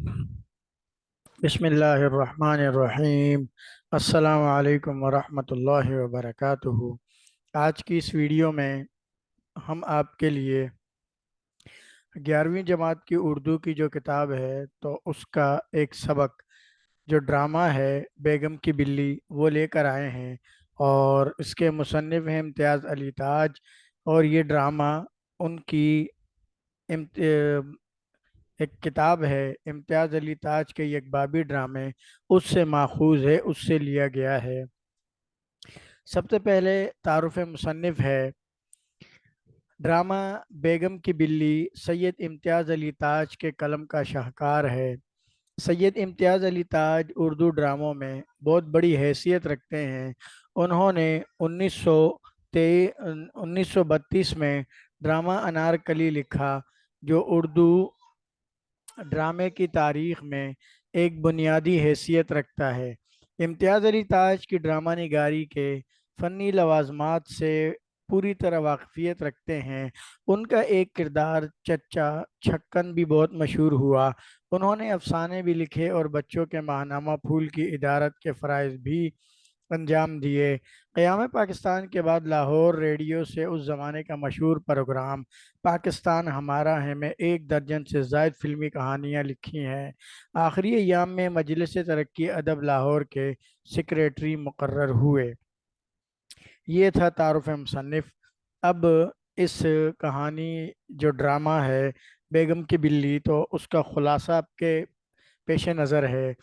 बिस्मिल्लाहिर्रहमानिर्रहीम। अस्सलाम वालेकुम वरहमतुल्लाहि वबरकातुहू। आज की इस वीडियो में हम आपके लिए 11वीं जमात की उर्दू की जो किताब है तो उसका एक सबक जो ड्रामा है बेगम की बिल्ली वो लेकर आए हैं। और इसके मुसन्निफ़ हैं इम्तियाज़ अली ताज। और ये ड्रामा उनकी एक किताब है इम्तियाज़ अली ताज के यकबाबी ड्रामे, उससे माखूज है, उससे लिया गया है। सबसे पहले तारुफ मुसन्निफ़ है। ड्रामा बेगम की बिल्ली सैयद इम्तियाज़ अली ताज के कलम का शाहकार है। सैयद इम्तियाज़ अली ताज उर्दू ड्रामों में बहुत बड़ी हैसियत रखते हैं। उन्होंने 1932 में ड्रामा अनारकली लिखा, जो उर्दू ड्रामे की तारीख में एक बुनियादी हैसियत रखता है। इम्तियाज़ अली ताज की ड्रामा निगारी के फ़नी लवाजमात से पूरी तरह वाकफियत रखते हैं। उनका एक किरदार चच्चा छक्कन भी बहुत मशहूर हुआ। उन्होंने अफसाने भी लिखे और बच्चों के माहनामा फूल की इदारत के फ़राइज़ भी अंजाम दिए। क़याम पाकिस्तान के बाद लाहौर रेडियो से उस ज़माने का मशहूर प्रोग्राम पाकिस्तान हमारा है में 1 दर्जन से ज़ायद फ़िल्मी कहानियाँ लिखी हैं। आखिरी अय्याम में मजलिस तरक्की अदब लाहौर के सेक्रेटरी मुकर्रर हुए। ये था तारुफ मुसन्निफ़। अब इस कहानी जो ड्रामा है बेगम की बिल्ली, तो उसका ख़ुलासा आपके पेश नज़र है।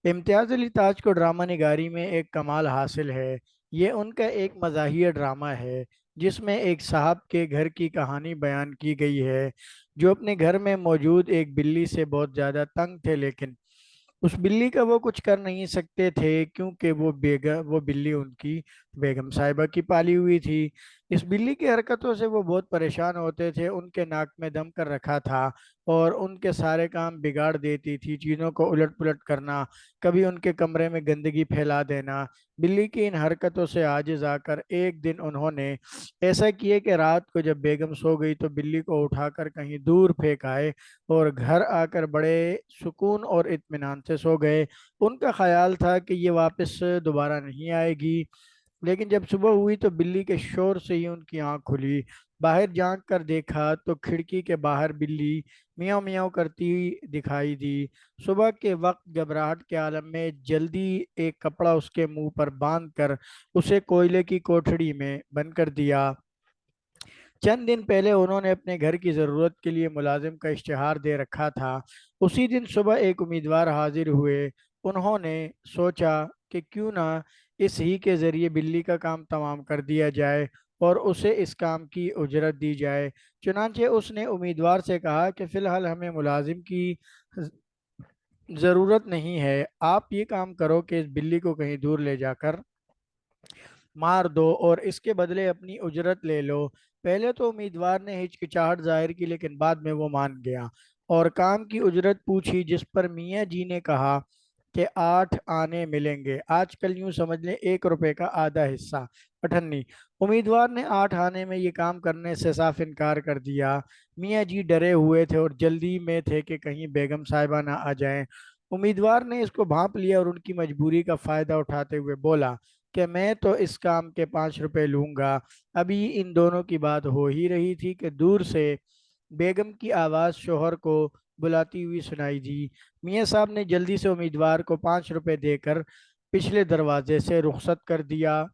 इम्तियाज़ अली ताज को ड्रामा निगारी में एक कमाल हासिल है। ये उनका एक मज़ाहिया ड्रामा है जिसमें एक साहब के घर की कहानी बयान की गई है, जो अपने घर में मौजूद एक बिल्ली से बहुत ज़्यादा तंग थे, लेकिन उस बिल्ली का वो कुछ कर नहीं सकते थे क्योंकि वो बिल्ली उनकी बेगम साहिबा की पाली हुई थी। इस बिल्ली की हरकतों से वो बहुत परेशान होते थे। उनके नाक में दम कर रखा था और उनके सारे काम बिगाड़ देती थी, चीज़ों को उलट पुलट करना, कभी उनके कमरे में गंदगी फैला देना। बिल्ली की इन हरकतों से आजिज आकर एक दिन उन्होंने ऐसा किए कि रात को जब बेगम सो गई तो बिल्ली को उठाकर कहीं दूर फेंक आए और घर आकर बड़े सुकून और इत्मीनान से सो गए। उनका ख्याल था कि ये वापस दोबारा नहीं आएगी, लेकिन जब सुबह हुई तो बिल्ली के शोर से ही उनकी आंख खुली। बाहर झांक कर देखा तो खिड़की के बाहर बिल्ली मियाँ मियाँ करती दिखाई दी। सुबह के वक्त घबराहट के आलम में जल्दी एक कपड़ा उसके मुंह पर बांध कर उसे कोयले की कोठड़ी में बंद कर दिया। चंद दिन पहले उन्होंने अपने घर की ज़रूरत के लिए मुलाजिम का इश्तिहार दे रखा था। उसी दिन सुबह एक उम्मीदवार हाजिर हुए। उन्होंने सोचा कि क्यों ना इस ही के ज़रिए बिल्ली का काम तमाम कर दिया जाए और उसे इस काम की उजरत दी जाए। चुनांचे उसने उम्मीदवार से कहा कि फ़िलहाल हमें मुलाजिम की ज़रूरत नहीं है, आप ये काम करो कि इस बिल्ली को कहीं दूर ले जाकर मार दो और इसके बदले अपनी उजरत ले लो। पहले तो उम्मीदवार ने हिचकिचाहट जाहिर की, लेकिन बाद में वो मान गया और काम की उजरत पूछी, जिस पर मियाँ जी ने कहा कि 8 आने मिलेंगे। आजकल यूं समझ लें 1 रुपए का आधा हिस्सा, अठन्नी। उम्मीदवार ने 8 आने में ये काम करने से साफ इनकार कर दिया। मियाँ जी डरे हुए थे और जल्दी में थे कि कहीं बेगम साहिबा ना आ जाएं। उम्मीदवार ने इसको भांप लिया और उनकी मजबूरी का फ़ायदा उठाते हुए बोला कि मैं तो इस काम के 5 रुपए लूँगा। अभी इन दोनों की बात हो ही रही थी कि दूर से बेगम की आवाज़ शोहर को बुलाती हुई सुनाई दी। मियाँ साहब ने जल्दी से उम्मीदवार को 5 रुपए देकर पिछले दरवाजे से रुखसत कर दिया।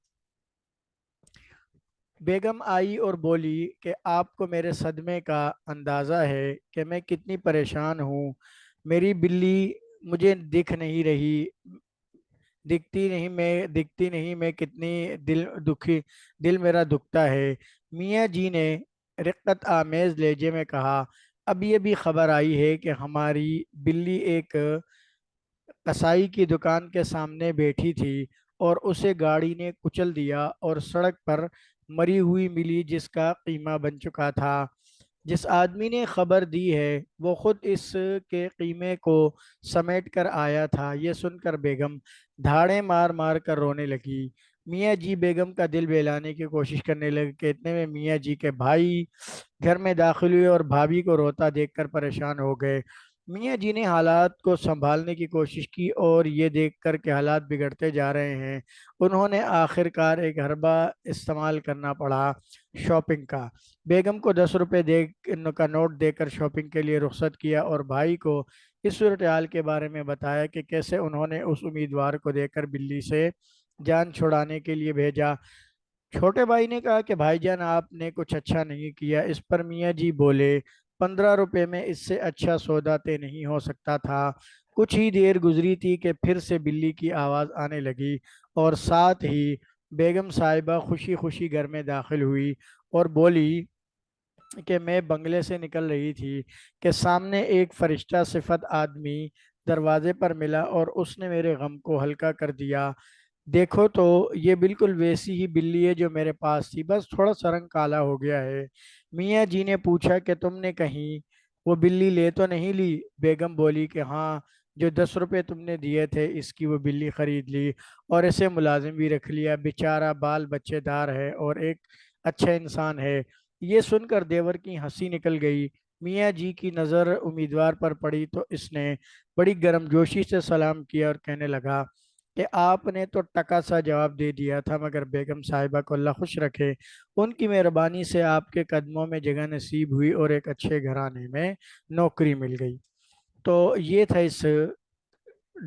बेगम आई और बोली कि आपको मेरे सदमे का अंदाज़ा है कि मैं कितनी परेशान हूँ। मेरी बिल्ली मुझे दिखती नहीं, मैं कितनी दिल मेरा दुखता है। मियाँ जी ने रिक्कत आमेज़ लहजे में कहा, अब ये भी खबर आई है कि हमारी बिल्ली एक कसाई की दुकान के सामने बैठी थी और उसे गाड़ी ने कुचल दिया और सड़क पर मरी हुई मिली, जिसका कीमा बन चुका था। जिस आदमी ने खबर दी है वो खुद इस के कीमे को समेट कर आया था। यह सुनकर बेगम धाड़े मार मार कर रोने लगी। मियाँ जी बेगम का दिल बहलाने की कोशिश करने लगे कि इतने में मियाँ जी के भाई घर में दाखिल हुए और भाभी को रोता देखकर परेशान हो गए। میاں جی نے حالات کو سنبھالنے کی کوشش کی اور یہ دیکھ کر کہ حالات بگڑتے جا رہے ہیں انہوں نے آخر کار ایک حربہ استعمال کرنا پڑا شاپنگ کا۔ بیگم کو 10 روپے کا نوٹ دے کر شاپنگ کے لیے رخصت کیا اور بھائی کو اس صورتحال کے بارے میں بتایا کہ کیسے انہوں نے اس امیدوار کو دے کر بلی سے جان چھڑانے کے لیے بھیجا۔ چھوٹے بھائی نے کہا کہ بھائی جان آپ نے کچھ اچھا نہیں کیا۔ اس پر میاں جی بولے 15 روپے میں اس سے اچھا سودا طے نہیں ہو سکتا تھا۔ کچھ ہی دیر گزری تھی کہ پھر سے بلی کی آواز آنے لگی اور ساتھ ہی بیگم صاحبہ خوشی خوشی گھر میں داخل ہوئی اور بولی کہ میں بنگلے سے نکل رہی تھی کہ سامنے ایک فرشتہ صفت آدمی دروازے پر ملا اور اس نے میرے غم کو ہلکا کر دیا۔ دیکھو تو یہ بالکل ویسی ہی بلی ہے جو میرے پاس تھی، بس تھوڑا سا رنگ کالا ہو گیا ہے۔ میاں جی نے پوچھا کہ تم نے کہیں وہ بلی لے تو نہیں لی؟ بیگم بولی کہ ہاں، جو 10 روپے تم نے دیے تھے اس کی وہ بلی خرید لی اور اسے ملازم بھی رکھ لیا۔ بیچارہ بال بچے دار ہے اور ایک اچھا انسان ہے۔ یہ سن کر دیور کی ہنسی نکل گئی۔ میاں جی کی نظر امیدوار پر پڑی تو اس نے بڑی گرم جوشی سے سلام کیا اور کہنے لگا کہ آپ نے تو ٹکا سا جواب دے دیا تھا، مگر بیگم صاحبہ کو اللہ خوش رکھے، ان کی مہربانی سے آپ کے قدموں میں جگہ نصیب ہوئی اور ایک اچھے گھرانے میں نوکری مل گئی۔ تو یہ تھا اس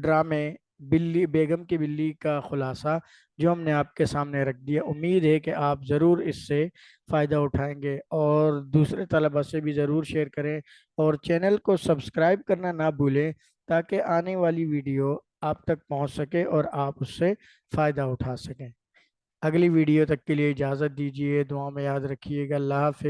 ڈرامے بلی بیگم کی بلی کا خلاصہ جو ہم نے آپ کے سامنے رکھ دیا۔ امید ہے کہ آپ ضرور اس سے فائدہ اٹھائیں گے اور دوسرے طلبہ سے بھی ضرور شیئر کریں اور چینل کو سبسکرائب کرنا نہ بھولیں تاکہ آنے والی ویڈیو آپ تک پہنچ سکے اور آپ اس سے فائدہ اٹھا سکیں۔ اگلی ویڈیو تک کے لیے اجازت دیجیے، دعا میں یاد رکھیے گا۔ اللہ حافظ۔